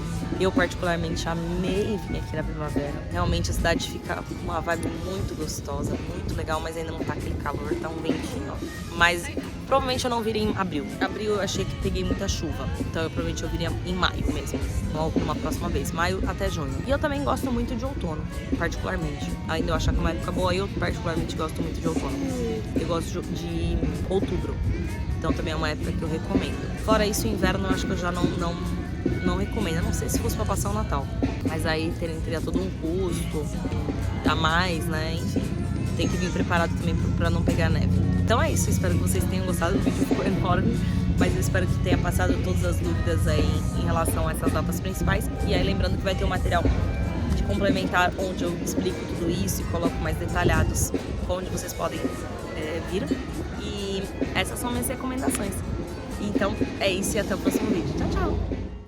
Eu particularmente amei vir aqui na primavera. Realmente a cidade fica uma vibe muito gostosa, muito legal, mas ainda não tá aquele calor, tá um ventinho. Mas provavelmente eu não viria em abril. Abril eu achei que peguei muita chuva, então provavelmente eu viria em maio mesmo, uma próxima vez, maio até junho. E eu também gosto muito de outono, particularmente. Ainda eu acho que é uma época boa, eu particularmente gosto muito de outono. Eu gosto de outubro, então também é uma época que eu recomendo. Fora isso, o inverno eu acho que eu já não recomendo. Eu não sei se fosse pra passar o Natal, mas aí teria todo um custo a mais, né? Enfim, tem que vir preparado também pra não pegar neve. Então é isso, espero que vocês tenham gostado. O vídeo ficou enorme, mas eu espero que tenha passado todas as dúvidas aí em relação a essas datas principais. E aí lembrando que vai ter um material de complementar onde eu explico tudo isso e coloco mais detalhados onde vocês podem vir. E essas são minhas recomendações. Então é isso e até o próximo vídeo. Tchau, tchau!